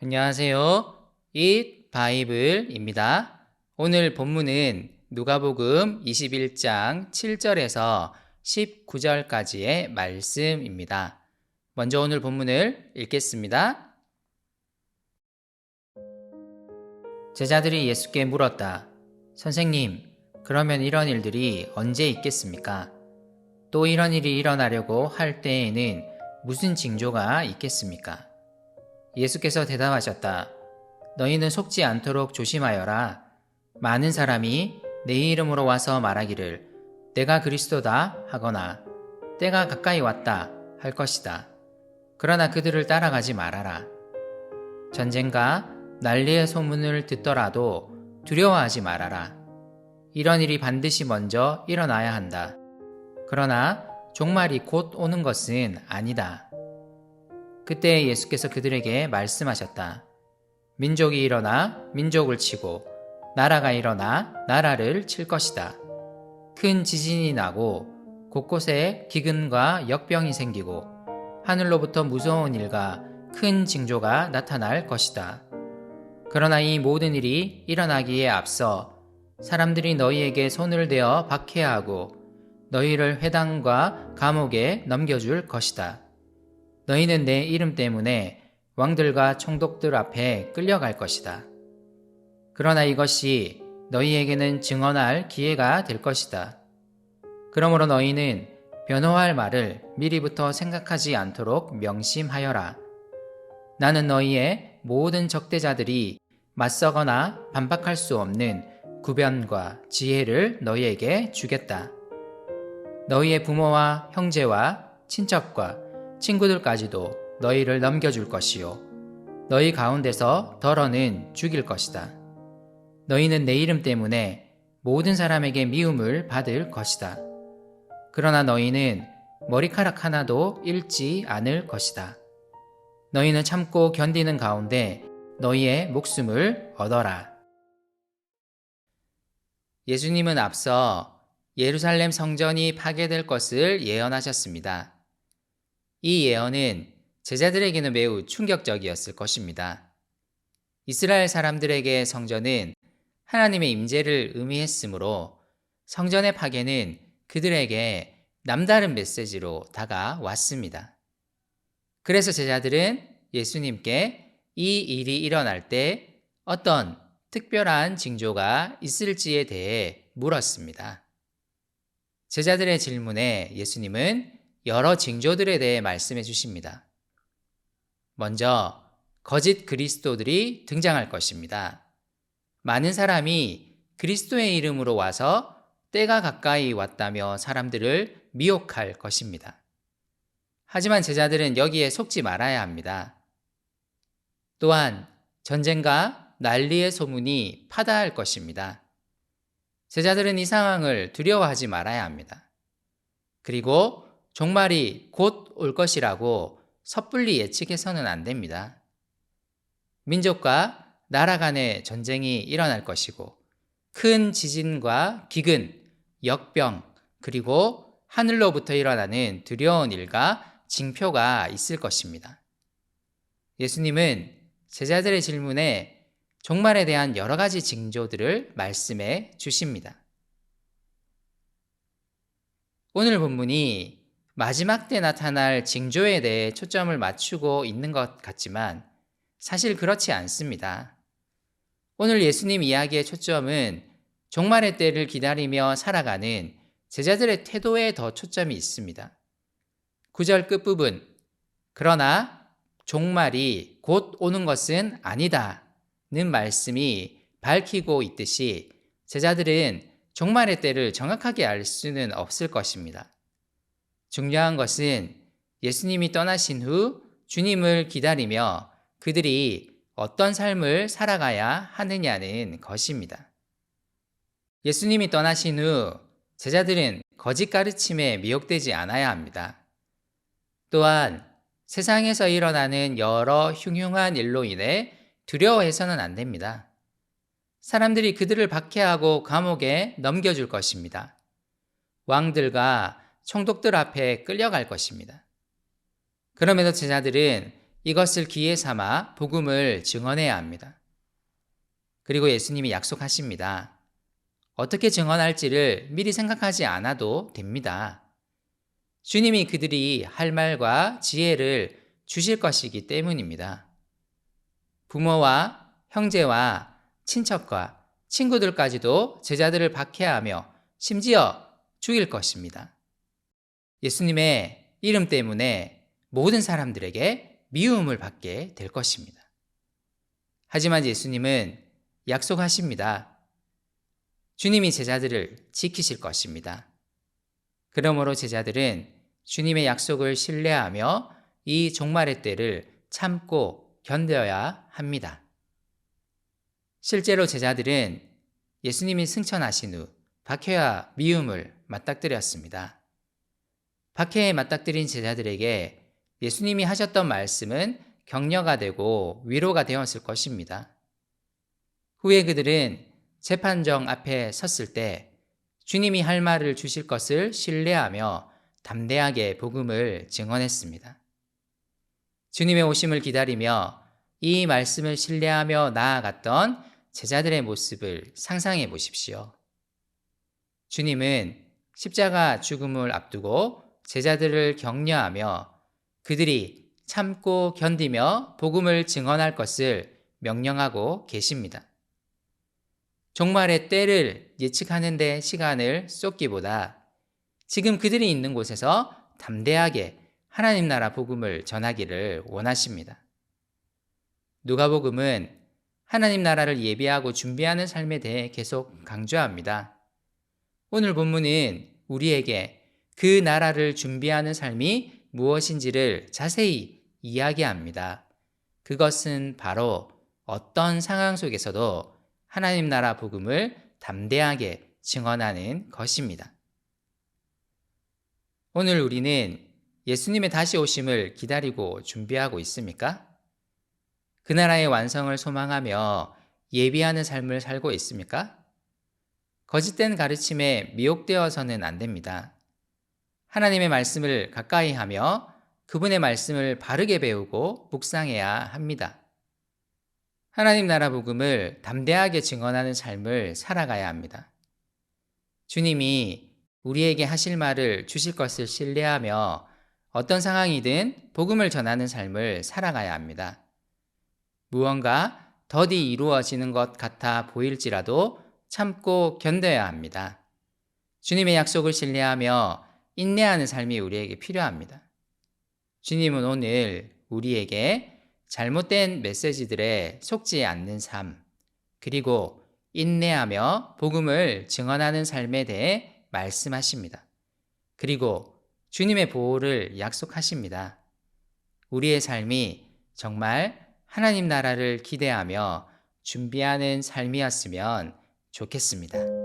안녕하세요. Eat 바이블입니다. 오늘 본문은 누가복음 21장 7절에서 19절까지의 말씀입니다. 먼저 오늘 본문을 읽겠습니다. 제자들이 예수께 물었다. 선생님, 그러면 이런 일들이 언제 있겠습니까? 또 이런 일이 일어나려고 할 때에는 무슨 징조가 있겠습니까? 예수께서 대답하셨다. 너희는 속지 않도록 조심하여라. 많은 사람이 내 이름으로 와서 말하기를 내가 그리스도다 하거나 때가 가까이 왔다 할 것이다. 그러나 그들을 따라가지 말아라. 전쟁과 난리의 소문을 듣더라도 두려워하지 말아라. 이런 일이 반드시 먼저 일어나야 한다. 그러나 종말이 곧 오는 것은 아니다. 그때 예수께서 그들에게 말씀하셨다. 민족이 일어나 민족을 치고 나라가 일어나 나라를 칠 것이다. 큰 지진이 나고 곳곳에 기근과 역병이 생기고 하늘로부터 무서운 일과 큰 징조가 나타날 것이다. 그러나 이 모든 일이 일어나기에 앞서 사람들이 너희에게 손을 대어 박해하고 너희를 회당과 감옥에 넘겨줄 것이다. 너희는 내 이름 때문에 왕들과 총독들 앞에 끌려갈 것이다. 그러나 이것이 너희에게는 증언할 기회가 될 것이다. 그러므로 너희는 변호할 말을 미리부터 생각하지 않도록 명심하여라. 나는 너희의 모든 적대자들이 맞서거나 반박할 수 없는 구변과 지혜를 너희에게 주겠다. 너희의 부모와 형제와 친척과 친구들까지도 너희를 넘겨줄 것이요. 너희 가운데서 덜어는 죽일 것이다. 너희는 내 이름 때문에 모든 사람에게 미움을 받을 것이다. 그러나 너희는 머리카락 하나도 잃지 않을 것이다. 너희는 참고 견디는 가운데 너희의 목숨을 얻어라. 예수님은 앞서 예루살렘 성전이 파괴될 것을 예언하셨습니다. 이 예언은 제자들에게는 매우 충격적이었을 것입니다. 이스라엘 사람들에게 성전은 하나님의 임재를 의미했으므로 성전의 파괴는 그들에게 남다른 메시지로 다가왔습니다. 그래서 제자들은 예수님께 이 일이 일어날 때 어떤 특별한 징조가 있을지에 대해 물었습니다. 제자들의 질문에 예수님은 여러 징조들에 대해 말씀해 주십니다. 먼저 거짓 그리스도들이 등장할 것입니다. 많은 사람이 그리스도의 이름으로 와서 때가 가까이 왔다며 사람들을 미혹할 것입니다. 하지만 제자들은 여기에 속지 말아야 합니다. 또한 전쟁과 난리의 소문이 파다할 것입니다. 제자들은 이 상황을 두려워하지 말아야 합니다. 그리고 종말이 곧 올 것이라고 섣불리 예측해서는 안 됩니다. 민족과 나라 간의 전쟁이 일어날 것이고 큰 지진과 기근, 역병, 그리고 하늘로부터 일어나는 두려운 일과 징표가 있을 것입니다. 예수님은 제자들의 질문에 종말에 대한 여러 가지 징조들을 말씀해 주십니다. 오늘 본문이 마지막 때 나타날 징조에 대해 초점을 맞추고 있는 것 같지만 사실 그렇지 않습니다. 오늘 예수님 이야기의 초점은 종말의 때를 기다리며 살아가는 제자들의 태도에 더 초점이 있습니다. 9절 끝부분, 그러나 종말이 곧 오는 것은 아니다 는 말씀이 밝히고 있듯이 제자들은 종말의 때를 정확하게 알 수는 없을 것입니다. 중요한 것은 예수님이 떠나신 후 주님을 기다리며 그들이 어떤 삶을 살아가야 하느냐는 것입니다. 예수님이 떠나신 후 제자들은 거짓 가르침에 미혹되지 않아야 합니다. 또한 세상에서 일어나는 여러 흉흉한 일로 인해 두려워해서는 안 됩니다. 사람들이 그들을 박해하고 감옥에 넘겨줄 것입니다. 왕들과 총독들 앞에 끌려갈 것입니다. 그럼에도 제자들은 이것을 기회 삼아 복음을 증언해야 합니다. 그리고 예수님이 약속하십니다. 어떻게 증언할지를 미리 생각하지 않아도 됩니다. 주님이 그들이 할 말과 지혜를 주실 것이기 때문입니다. 부모와 형제와 친척과 친구들까지도 제자들을 박해하며 심지어 죽일 것입니다. 예수님의 이름 때문에 모든 사람들에게 미움을 받게 될 것입니다. 하지만 예수님은 약속하십니다. 주님이 제자들을 지키실 것입니다. 그러므로 제자들은 주님의 약속을 신뢰하며 이 종말의 때를 참고 견뎌야 합니다. 실제로 제자들은 예수님이 승천하신 후 박해와 미움을 맞닥뜨렸습니다. 박해에 맞닥뜨린 제자들에게 예수님이 하셨던 말씀은 격려가 되고 위로가 되었을 것입니다. 후에 그들은 재판정 앞에 섰을 때 주님이 할 말을 주실 것을 신뢰하며 담대하게 복음을 증언했습니다. 주님의 오심을 기다리며 이 말씀을 신뢰하며 나아갔던 제자들의 모습을 상상해 보십시오. 주님은 십자가 죽음을 앞두고 제자들을 격려하며 그들이 참고 견디며 복음을 증언할 것을 명령하고 계십니다. 종말의 때를 예측하는 데 시간을 쏟기보다 지금 그들이 있는 곳에서 담대하게 하나님 나라 복음을 전하기를 원하십니다. 누가복음은 하나님 나라를 예비하고 준비하는 삶에 대해 계속 강조합니다. 오늘 본문은 우리에게 그 나라를 준비하는 삶이 무엇인지를 자세히 이야기합니다. 그것은 바로 어떤 상황 속에서도 하나님 나라 복음을 담대하게 증언하는 것입니다. 오늘 우리는 예수님의 다시 오심을 기다리고 준비하고 있습니까? 그 나라의 완성을 소망하며 예비하는 삶을 살고 있습니까? 거짓된 가르침에 미혹되어서는 안 됩니다. 하나님의 말씀을 가까이 하며 그분의 말씀을 바르게 배우고 묵상해야 합니다. 하나님 나라 복음을 담대하게 증언하는 삶을 살아가야 합니다. 주님이 우리에게 하실 말을 주실 것을 신뢰하며 어떤 상황이든 복음을 전하는 삶을 살아가야 합니다. 무언가 더디 이루어지는 것 같아 보일지라도 참고 견뎌야 합니다. 주님의 약속을 신뢰하며 인내하는 삶이 우리에게 필요합니다. 주님은 오늘 우리에게 잘못된 메시지들에 속지 않는 삶, 그리고 인내하며 복음을 증언하는 삶에 대해 말씀하십니다. 그리고 주님의 보호를 약속하십니다. 우리의 삶이 정말 하나님 나라를 기대하며 준비하는 삶이었으면 좋겠습니다.